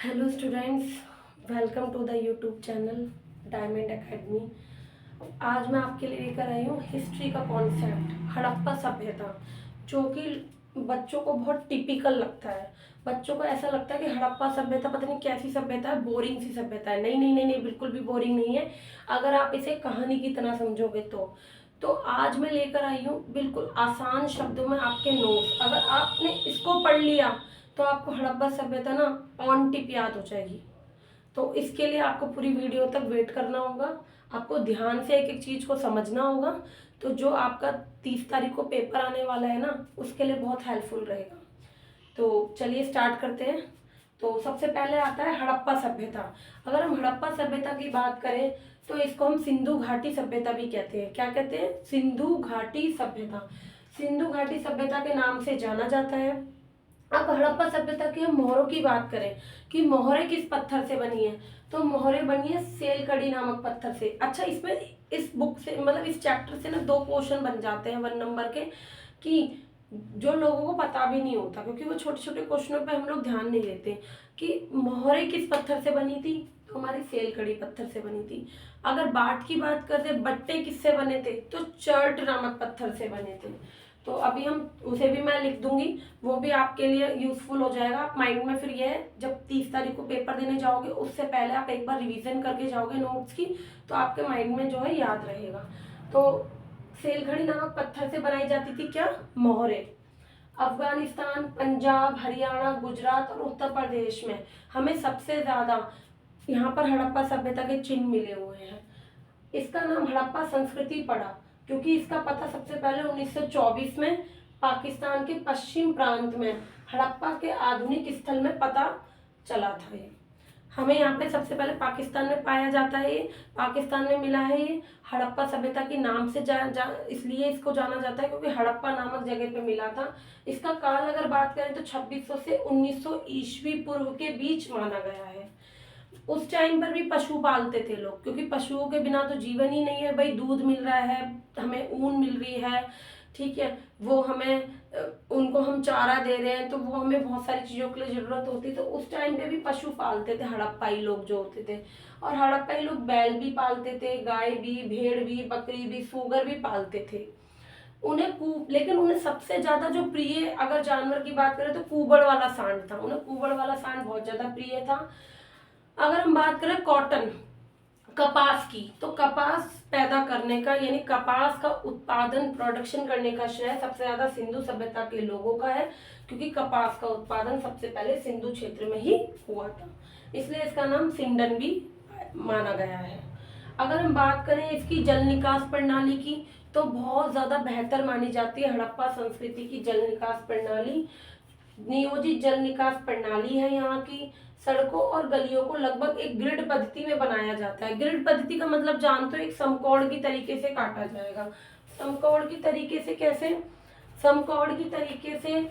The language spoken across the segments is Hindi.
Hello students, welcome to the YouTube channel diamond academy. आज मैं आपके लिए लेकर आई हूँ हिस्ट्री का कॉन्सेप्ट हड़प्पा सभ्यता, जो कि बच्चों को बहुत टिपिकल लगता है। बच्चों को ऐसा लगता है कि हड़प्पा सभ्यता पता नहीं कैसी सभ्यता है, बोरिंग सी सभ्यता है। नहीं नहीं नहीं नहीं, बिल्कुल भी बोरिंग नहीं है अगर आप इसे कहानी की तरह समझोगे तो आज मैं लेकर आई हूँ बिल्कुल आसान शब्दों में आपके नोट्स। अगर आपने इसको पढ़ लिया तो आपको हड़प्पा सभ्यता ना ऑन टिप याद हो जाएगी। तो इसके लिए आपको पूरी वीडियो तक वेट करना होगा, आपको ध्यान से एक एक चीज को समझना होगा। तो जो आपका 30 तारीख को पेपर आने वाला है ना, उसके लिए बहुत हेल्पफुल रहेगा। तो चलिए स्टार्ट करते हैं। तो सबसे पहले आता है हड़प्पा सभ्यता। अगर हम हड़प्पा सभ्यता की बात करें तो इसको हम सिंधु घाटी सभ्यता भी कहते हैं। क्या कहते हैं? सिंधु घाटी सभ्यता। सिंधु घाटी सभ्यता के नाम से जाना जाता है। अब हड़प्पा सभ्यता की हम मोहरों की बात करें कि मोहरें किस पत्थर से बनी है, तो मोहरें बनी है सेलकड़ी नामक पत्थर से। अच्छा, इसमें इस बुक से मतलब इस चैप्टर से ना दो क्वेश्चन बन जाते हैं 1 नंबर के, कि जो लोगों को पता भी नहीं होता, क्योंकि वो छोटे छोटे क्वेश्चनों पे हम लोग ध्यान नहीं देते कि मोहरें किस पत्थर से बनी थी, तो हमारी सेलकड़ी पत्थर से बनी थी। अगर बाट की बात करते, बट्टे किससे बने थे, तो चर्ट नामक पत्थर से बने थे। तो अभी हम उसे भी मैं लिख दूंगी, वो भी आपके लिए यूजफुल हो जाएगा। आप माइंड में फिर ये जब 30 तारीख को पेपर देने जाओगे उससे पहले आप एक बार रिवीजन करके जाओगे नोट्स की, तो आपके माइंड में जो है याद रहेगा। तो सेलखड़ी नामक पत्थर से बनाई जाती थी क्या? मोहरे। अफगानिस्तान, पंजाब, हरियाणा, गुजरात और उत्तर प्रदेश में हमें सबसे ज्यादा यहाँ पर हड़प्पा सभ्यता के चिन्ह मिले हुए हैं। इसका नाम हड़प्पा संस्कृति पड़ा क्योंकि इसका पता सबसे पहले 1924 में पाकिस्तान के पश्चिम प्रांत में हड़प्पा के आधुनिक स्थल में पता चला था। ये हमें यहाँ पे सबसे पहले पाकिस्तान में पाया जाता है। ये पाकिस्तान में मिला है। ये हड़प्पा सभ्यता के नाम से इसलिए इसको जाना जाता है क्योंकि हड़प्पा नामक जगह पे मिला था। इसका काल अगर बात करें तो 2600 से 1900 ईस्वी पूर्व के बीच माना गया है। उस टाइम पर भी पशु पालते थे लोग, क्योंकि पशुओं के बिना तो जीवन ही नहीं है भाई। दूध मिल रहा है, हमें ऊन मिल रही है, ठीक है, वो हमें उनको हम चारा दे रहे हैं, तो वो हमें बहुत सारी चीजों के लिए जरूरत होती है। तो उस टाइम पे भी पशु पालते थे हड़प्पाई लोग जो होते थे। और हड़प्पाई लोग बैल भी पालते थे, गाय भी, भेड़ भी, बकरी भी, सूगर भी पालते थे। लेकिन उन्हें सबसे ज्यादा जो प्रिय अगर जानवर की बात करें तो कुबड़ वाला सांड था। उन्हें कुबड़ वाला सांड बहुत ज्यादा प्रिय था। अगर हम बात करें कॉटन, कपास की, तो कपास पैदा करने का यानी कपास का उत्पादन, प्रोडक्शन करने का श्रेय सबसे ज्यादा सिंधु सभ्यता के लोगों का है, क्योंकि कपास का उत्पादन सबसे पहले सिंधु क्षेत्र में ही हुआ था। इसलिए इसका नाम सिंडन भी माना गया है। अगर हम बात करें इसकी जल निकास प्रणाली की, तो बहुत ज्यादा बेहतर मानी जाती है हड़प्पा संस्कृति की जल निकास प्रणाली। नियोजित जल निकास प्रणाली है यहाँ की। सड़कों और गलियों को लगभग एक ग्रिड पद्धति में बनाया जाता है। ग्रिड पद्धति का मतलब जानते हो, एक समकोण की तरीके से काटा जाएगा। समकोण की तरीके से कैसे? समकोण की तरीके से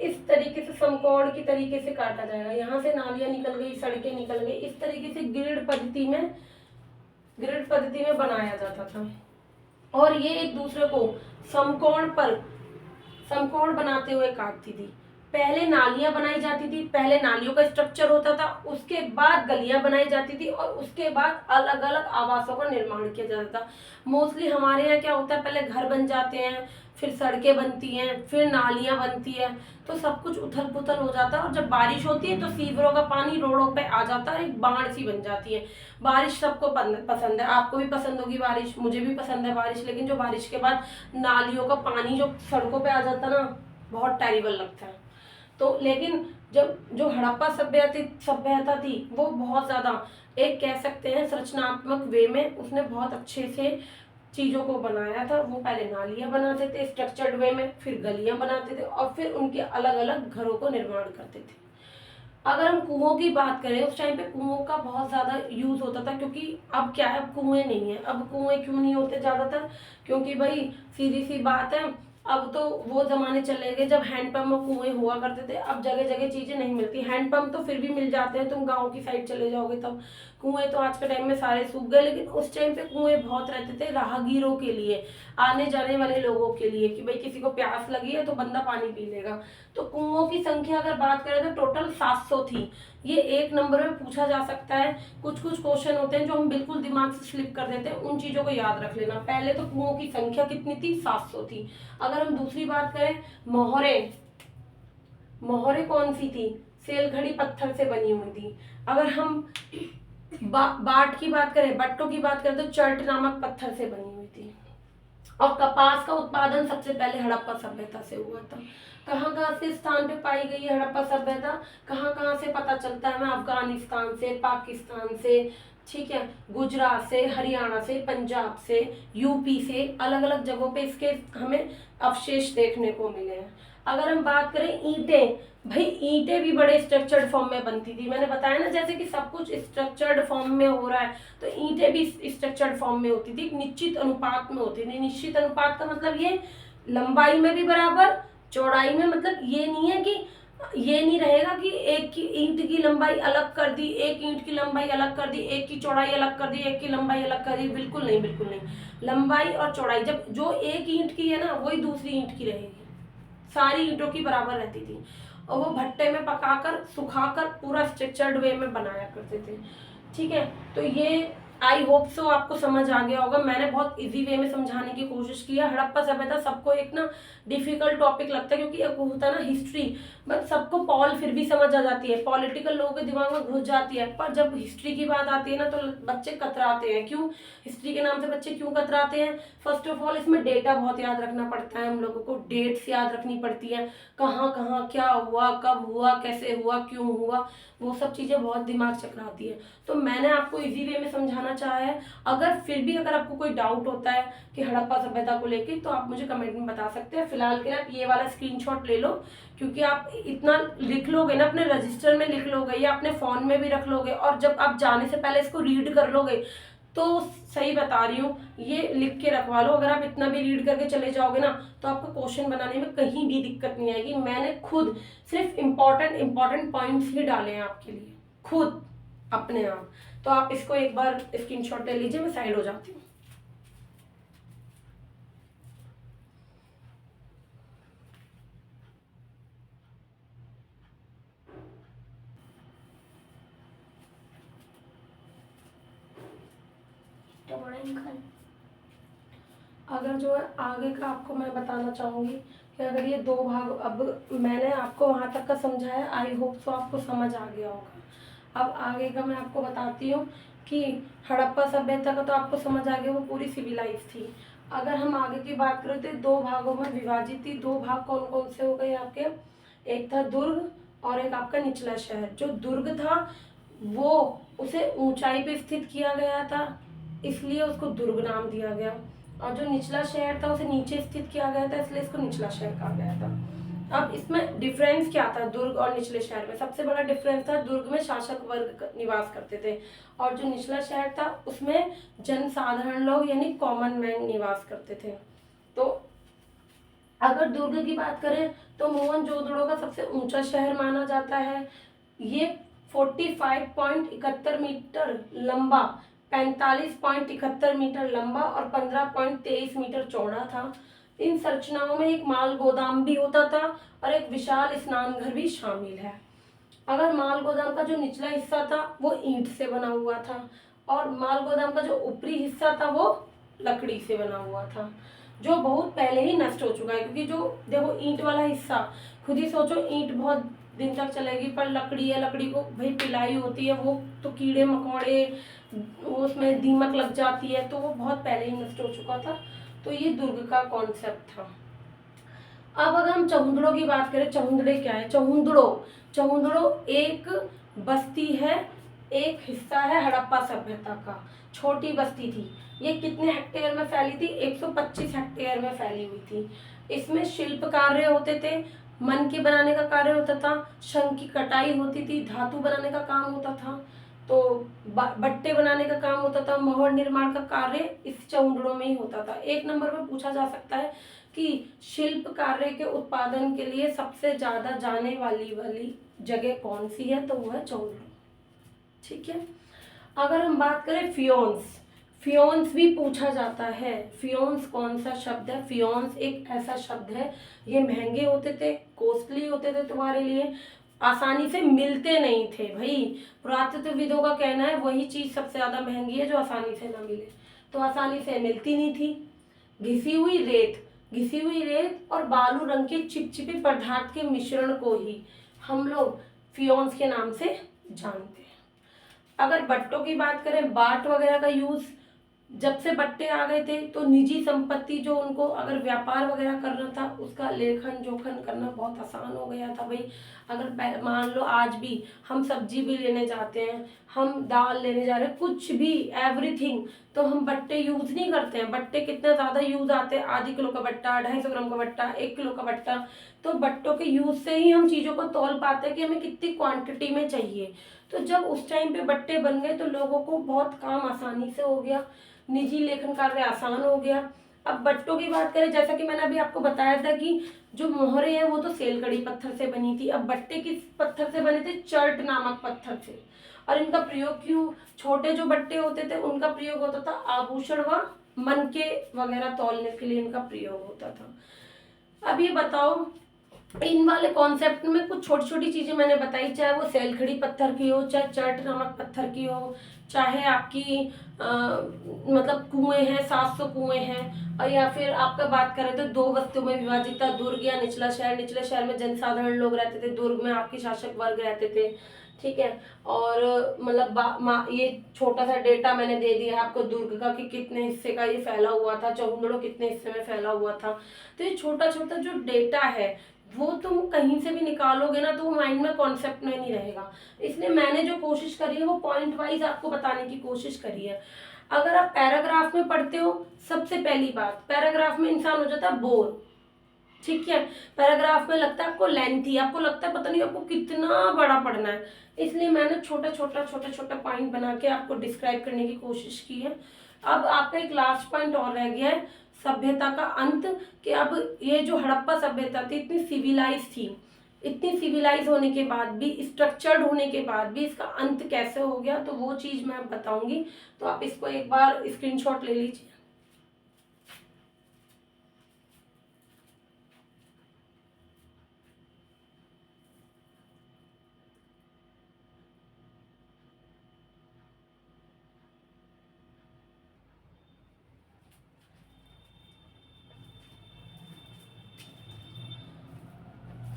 इस तरीके से समकोण की तरीके से काटा जाएगा। यहाँ से नालियां निकल गई, सड़कें निकल गई, इस तरीके से ग्रिड पद्धति में बनाया जाता था। और ये एक दूसरे को समकोण बनाते हुए काटती थी। पहले नालियां बनाई जाती थी, पहले नालियों का स्ट्रक्चर होता था, उसके बाद गलियां बनाई जाती थी और उसके बाद अलग अलग आवासों का निर्माण किया जाता था। मोस्टली हमारे यहाँ क्या होता है, पहले घर बन जाते हैं, फिर सड़कें बनती हैं, फिर नालियां बनती है, तो सब कुछ उथल पुथल हो जाता है। और जब बारिश होती है तो सीवरों का पानी रोडों पे आ जाता है, एक बाढ़ सी बन जाती है। बारिश सबको पसंद है, आपको भी पसंद होगी बारिश, मुझे भी पसंद है बारिश। लेकिन जो बारिश के बाद नालियों का पानी जो सड़कों पे आ जाता ना, बहुत टेरिबल लगता है। तो लेकिन जब जो हड़प्पा सभ्यता थी वो बहुत ज्यादा, एक कह सकते हैं संरचनात्मक वे में उसने बहुत अच्छे से चीजों को बनाया था। वो पहले नालियां बनाते थे स्ट्रक्चर्ड वे में, फिर गलियां बनाते थे और फिर उनके अलग अलग घरों को निर्माण करते थे। अगर हम कुओं की बात करें, उस टाइम पे कुओं का बहुत ज्यादा यूज होता था, क्योंकि अब क्या है, अब कुएं नहीं है। अब कुएं क्यों नहीं होते ज्यादातर? क्योंकि भाई सीधी सी बात है, अब तो वो ज़माने चले गए जब हैंडपम्प और कुएँ हुआ करते थे। अब जगह जगह चीज़ें नहीं मिलती। हैंडपम्प तो फिर भी मिल जाते हैं, तुम गांव की साइड चले जाओगे तब। कुएँ तो आज के टाइम में सारे सूख गए, लेकिन उस टाइम पे कुएँ बहुत रहते थे राहगीरों के लिए, आने जाने वाले लोगों के लिए, कि भाई किसी को प्यास लगी है तो बंदा पानी पी लेगा। तो कुओं की संख्या अगर बात करें तो टोटल 700 थी। ये एक नंबर में पूछा जा सकता है। कुछ कुछ क्वेश्चन होते हैं जो हम बिल्कुल दिमाग से स्लिप कर देते हैं, उन चीज़ों को याद रख लेना। पहले तो कुओं की संख्या कितनी थी? 700 थी। अगर हम दूसरी बात करें, मोहरे, मोहरे कौन सी थी? सेलखड़ी पत्थर से बनी हुई थी। अगर हम बाट की बात करें, बट्टों की बात करें, तो चर्ट नामक पत्थर से बनी हुई थी। और कपास का उत्पादन सबसे पहले हड़प्पा सभ्यता से हुआ था। कहाँ कहाँ से स्थान पे पाई गई है हड़प्पा सभ्यता? कहाँ कहाँ से पता चलता है? हमें अफगानिस्तान से, पाकिस्तान से, ठीक है, गुजरात से, हरियाणा से, पंजाब से, यूपी से, अलग अलग जगहों पे इसके हमें अवशेष देखने को मिले हैं। अगर हम बात करें ईंटें, भाई ईंटें भी बड़े स्ट्रक्चर्ड फॉर्म में बनती थी। मैंने बताया ना, जैसे कि सब कुछ स्ट्रक्चर्ड फॉर्म में हो रहा है, तो ईंटें भी स्ट्रक्चर्ड फॉर्म में होती थी, निश्चित अनुपात में होती थी। निश्चित अनुपात का मतलब ये लंबाई में भी बराबर, चौड़ाई में, मतलब ये नहीं है कि ये नहीं रहेगा कि एक की ईंट की लंबाई अलग कर दी, एक ईंट की लंबाई अलग कर दी, एक की चौड़ाई अलग कर दी, एक की लंबाई अलग कर दी। बिल्कुल नहीं, बिल्कुल नहीं। लंबाई और चौड़ाई, जब जो एक ईंट की है ना, वही दूसरी ईंट की रहेगी। सारी ईंटों की बराबर रहती थी। और वो भट्टे में पकाकर, सुखाकर पूरा स्ट्रक्चर्ड वे में बनाया करते थे। ठीक है, तो ये आई होप सो आपको समझ आ गया होगा। मैंने बहुत इजी वे में समझाने की कोशिश की है। हड़प्पा सभ्यता सबको एक ना डिफिकल्ट टॉपिक लगता है, क्योंकि एक होता है ना हिस्ट्री, बट सबको पॉल फिर भी समझ आ जाती है, पॉलिटिकल लोगों के दिमाग में घुस जाती है। पर जब हिस्ट्री की बात आती है ना, तो बच्चे कतराते हैं। क्यों? हिस्ट्री के नाम से बच्चे क्यों कतराते हैं? फर्स्ट ऑफ ऑल, इसमें डेटा बहुत याद रखना पड़ता है। हम लोगों को डेट्स याद रखनी पड़ती है, कहाँ कहाँ क्या हुआ, कब हुआ, कैसे हुआ, क्यों हुआ, वो सब चीज़ें बहुत दिमाग चकराती है। तो मैंने आपको इजी वे में समझाना चाहा है। अगर फिर भी अगर आपको कोई डाउट होता है कि हड़प्पा सभ्यता को लेके, तो आप मुझे कमेंट में बता सकते हैं। फिलहाल के लिए आप ये वाला स्क्रीनशॉट ले लो, क्योंकि आप इतना लिख लोगे ना, अपने रजिस्टर में लिख लोगे या अपने फ़ोन में भी रख लोगे, और जब आप जाने से पहले इसको रीड कर लोगे, तो सही बता रही हूँ, ये लिख के रखवा लो। अगर आप इतना भी रीड करके चले जाओगे ना, तो आपको क्वेश्चन बनाने में कहीं भी दिक्कत नहीं आएगी। मैंने खुद सिर्फ इम्पॉर्टेंट पॉइंट्स ही डाले हैं आपके लिए, खुद अपने आप। तो आप इसको एक बार स्क्रीनशॉट ले लीजिए, मैं साइड हो जाती हूँ। अगर जो है आगे का आपको मैं बताना चाहूँगी कि अगर ये दो भाग, अब मैंने आपको वहाँ तक का समझाया, आई होप सो आपको समझ आ गया होगा। अब आगे का मैं आपको बताती हूँ कि हड़प्पा सभ्यता का तो आपको समझ आ गया, वो पूरी सिविलाइज थी। अगर हम आगे की बात करें तो दो भागों में विभाजित थी। दो भाग कौन कौन से हो गए आपके? एक था दुर्ग और एक आपका निचला शहर। जो दुर्ग था वो उसे ऊंचाई पे स्थित किया गया था, इसलिए उसको दुर्ग नाम दिया गया। और जो निचला शहर था उसे नीचे स्थित किया गया था, इसलिए इसको निचला शहर कहा गया था। अब इसमें डिफरेंस क्या था दुर्ग और निचले शहर में? सबसे बड़ा डिफरेंस था, दुर्ग में शासक वर्ग निवास करते थे, और जो निचला शहर था उसमें जनसाधारण लोग यानी कॉमन मैन निवास करते थे। तो अगर दुर्ग की बात करें तो मोहनजोदड़ो का सबसे ऊंचा शहर माना जाता है। ये 45.71 मीटर लंबा, 45.71 मीटर लंबा और 15.23 मीटर चौड़ा था। इन संरचनाओं में एक माल गोदाम भी होता था और एक विशाल स्नान घर भी शामिल है। अगर माल गोदाम का जो निचला हिस्सा था वो ईंट से बना हुआ था, और माल गोदाम का जो ऊपरी हिस्सा था वो लकड़ी से बना हुआ था, जो बहुत पहले ही नष्ट हो चुका है। क्योंकि जो देखो ईंट वाला हिस्सा, खुद ही सोचो, ईंट बहुत दिन तक चलेगी, पर लकड़ी है, लकड़ी को भाई पिलाई होती है, वो तो कीड़े मकोड़े, उसमें दीमक लग जाती है, तो वो बहुत पहले ही नष्ट हो चुका था। तो ये दुर्ग का कॉन्सेप्ट था। अब अगर हम चहुंदड़ों की बात करें, चहुंदड़े क्या है? चहुंदड़ो एक बस्ती है, एक हिस्सा है हड़प्पा सभ्यता का। छोटी बस्ती थी। ये कितने हेक्टेयर में फैली थी? 125 हेक्टेयर में फैली हुई थी। इसमें शिल्प कार्य होते थे, मन के बनाने का कार्य होता था, शंख की कटाई होती थी, धातु बनाने का काम होता था, तो बट्टे बनाने का काम होता था, मोहर निर्माण का कार्य इस चहुंदड़ों में ही होता था। एक नंबर में पूछा जा सकता है कि शिल्प कार्य के उत्पादन के लिए सबसे ज़्यादा जाने वाली जगह कौन सी है, तो वो है चौंद्रो। ठीक है। अगर हम बात करें फियोन्स, फियोन्स भी पूछा जाता है। फियोन्स कौन सा शब्द है? फियोन्स एक ऐसा शब्द है, ये महंगे होते थे, कॉस्टली होते थे तुम्हारे लिए, आसानी से मिलते नहीं थे। भाई पुरातत्वविदों का कहना है वही चीज सबसे ज्यादा महंगी है जो आसानी से ना मिले, तो आसानी से मिलती नहीं थी। घिसी हुई रेत, घिसी हुई रेत और बालू रंग के चिपचिपे पदार्थ के मिश्रण को ही हम लोग फियोन्स के नाम से जानते हैं। अगर बट्टों की बात करें, बाट वगैरह का यूज जब से बट्टे आ गए थे तो निजी संपत्ति जो उनको अगर व्यापार वगैरह करना था उसका लेखन जोखन करना बहुत आसान हो गया था। भाई अगर मान लो आज भी हम सब्जी भी लेने जाते हैं, हम दाल लेने जा रहे हैं, कुछ भी एवरीथिंग, तो हम बट्टे यूज नहीं करते हैं। बट्टे कितना ज्यादा यूज आते हैं, आधी किलो का बट्टा, 250 ग्राम का बट्टा, 1 किलो का बट्टा, तो बट्टों के यूज से ही हम चीजों को तौल पाते हैं कि हमें कितनी क्वांटिटी में चाहिए। तो जब उस टाइम पे बट्टे बन गए तो लोगों को बहुत काम आसानी से हो गया, निजी लेखन कार्य आसान हो गया। अब बट्टों की बात करें, जैसा कि मैंने अभी आपको बताया था कि जो मोहरे हैं वो तो सेलकड़ी पत्थर से बनी थी, अब बट्टे किस पत्थर से बने थे? चर्ट नामक पत्थर से। और इनका प्रयोग क्यों? छोटे जो बट्टे होते थे उनका प्रयोग होता था आभूषण व मनके वगैरह तौलने के लिए इनका प्रयोग होता था। अब ये बताओ, इन वाले कॉन्सेप्ट में कुछ छोटी छोटी चीजें मैंने बताई, चाहे वो सेलखड़ी पत्थर की हो, चाहे चर्ट नामक पत्थर की हो, चाहे आपकी मतलब कुएं हैं, 700 कुएं हैं, और या फिर आपका बात करें तो 2 बस्तियों में विभाजित था, दुर्ग या निचला शहर। निचले शहर में जनसाधारण लोग रहते थे, दुर्ग में आपके शासक वर्ग रहते थे। ठीक है। और मतलब ये छोटा सा डेटा मैंने दे दिया है आपको दुर्ग का कि कितने हिस्से का ये फैला हुआ था, चौहंदड़ो कितने हिस्से में फैला हुआ था। तो ये छोटा छोटा जो डेटा है वो तुम कहीं से भी निकालोगे ना तो वो माइंड में कॉन्सेप्ट में नहीं रहेगा। इसलिए मैंने जो कोशिश करी है वो पॉइंट वाइज आपको बताने की कोशिश करी है। अगर आप पैराग्राफ में पढ़ते हो, सबसे पहली बात, पैराग्राफ में इंसान हो जाता है बोर। ठीक है। पैराग्राफ में लगता है आपको लेंथी, आपको लगता है पता नहीं आपको कितना बड़ा पढ़ना है, इसलिए मैंने छोटा छोटा पॉइंट बना के आपको डिस्क्राइब करने की कोशिश की है। अब आपका एक लास्ट पॉइंट और रह गया है, सभ्यता का अंत। कि अब ये जो हड़प्पा सभ्यता थी इतनी सिविलाइज थी, इतनी सिविलाइज होने के बाद भी, स्ट्रक्चर्ड होने के बाद भी इसका अंत कैसे हो गया, तो वो चीज मैं बताऊंगी। तो आप इसको एक बार स्क्रीनशॉट ले लीजिए।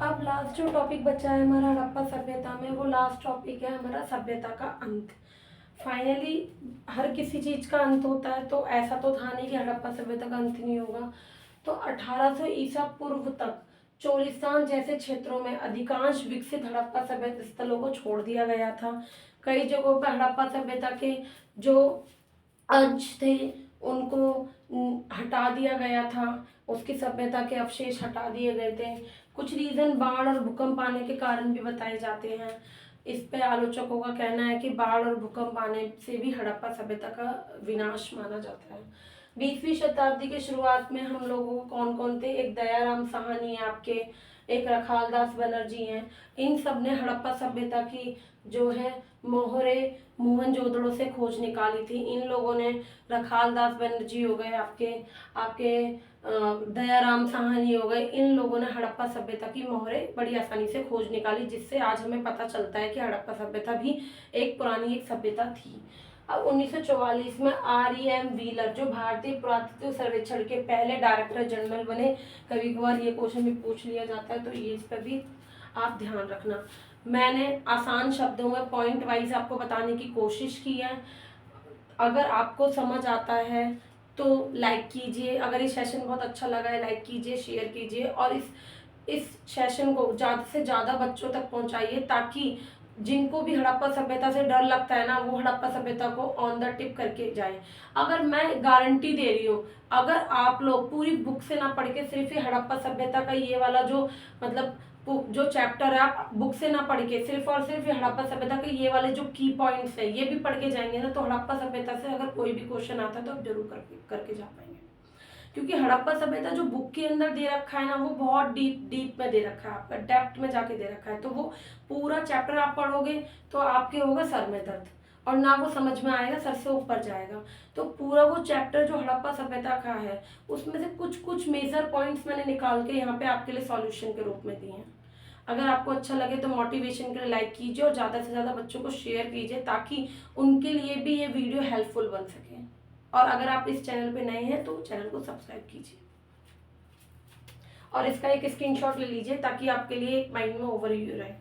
अब लास्ट जो टॉपिक बचा है हमारा हड़प्पा सभ्यता में, वो लास्ट टॉपिक है हमारा सभ्यता का अंत। फाइनली हर किसी चीज का अंत होता है, तो ऐसा तो था नहीं कि हड़प्पा सभ्यता का अंत नहीं होगा। तो 1800 ईसा पूर्व तक चोलिस्तान जैसे क्षेत्रों में अधिकांश विकसित हड़प्पा सभ्यता स्थलों को छोड़ दिया गया था। कई जगहों पर हड़प्पा सभ्यता के जो अंश थे उनको हटा दिया गया था, उसकी सभ्यता के अवशेष हटा दिए गए थे। कुछ रीजन बाढ़ और भूकंप आने के कारण भी बताए जाते हैं। इस पे आलोचकों का कहना है कि बाढ़ और भूकंप आने से भी हड़प्पा सभ्यता का विनाश माना जाता है। 20वीं शताब्दी के शुरुआत में हम लोगों को कौन कौन थे? एक दयाराम साहनी है आपके, एक रखालदास बनर्जी हैं। इन सब ने हड़प्पा सभ्यता की जो है मोहरे मोहनजोदड़ो से खोज निकाली थी। इन लोगों ने, रखालदास बनर्जी हो गए आपके, दयाराम साहनी हो गए, इन लोगों ने हड़प्पा सभ्यता की मोहरे बड़ी आसानी से खोज निकाली, जिससे आज हमें पता चलता है कि हड़प्पा सभ्यता भी एक पुरानी एक सभ्यता थी। अब 1944 में REM व्हीलर जो भारतीय पुरातत्व सर्वेक्षण के पहले डायरेक्टर जनरल बने। कभी कभार ये क्वेश्चन भी पूछ लिया जाता है, तो ये इस पर भी आप ध्यान रखना। मैंने आसान शब्दों में पॉइंट वाइज आपको बताने की कोशिश की है। अगर आपको समझ आता है तो लाइक कीजिए, अगर ये सेशन बहुत अच्छा लगा है लाइक कीजिए, शेयर कीजिए, और इस सेशन को ज़्यादा से ज़्यादा बच्चों तक पहुंचाइए, ताकि जिनको भी हड़प्पा सभ्यता से डर लगता है ना, वो हड़प्पा सभ्यता को ऑन द टिप करके जाए। अगर मैं गारंटी दे रही हूँ, अगर आप लोग पूरी बुक से ना पढ़ के सिर्फ ये हड़प्पा सभ्यता का ये वाला जो मतलब जो चैप्टर है आप बुक से ना पढ़ के सिर्फ और सिर्फ ये हड़प्पा सभ्यता के ये वाले जो की पॉइंट्स है ये भी पढ़ के जाएंगे ना, तो हड़प्पा सभ्यता से अगर कोई भी क्वेश्चन आता है तो आप जरूर करके जा पाएंगे। क्योंकि हड़प्पा सभ्यता जो बुक के अंदर दे रखा है ना, वो बहुत डीप डीप में दे रखा है, आपका डेप्थ में जाके दे रखा है। तो वो पूरा चैप्टर आप पढ़ोगे तो आपके होगा सर में दर्द, और ना वो समझ में आएगा, सर से ऊपर जाएगा। तो पूरा वो चैप्टर जो हड़प्पा सभ्यता का है, उसमें से कुछ कुछ मेजर पॉइंट्स मैंने निकाल के यहाँ पे आपके लिए सॉल्यूशन के रूप में दिए हैं। अगर आपको अच्छा लगे तो मोटिवेशन के लिए लाइक कीजिए और ज़्यादा से ज़्यादा बच्चों को शेयर कीजिए, ताकि उनके लिए भी ये वीडियो हेल्पफुल बन सके। और अगर आप इस चैनल पे नए हैं तो चैनल को सब्सक्राइब कीजिए, और इसका एक स्क्रीनशॉट ले लीजिए ताकि आपके लिए एक माइंड में ओवरव्यू रहे।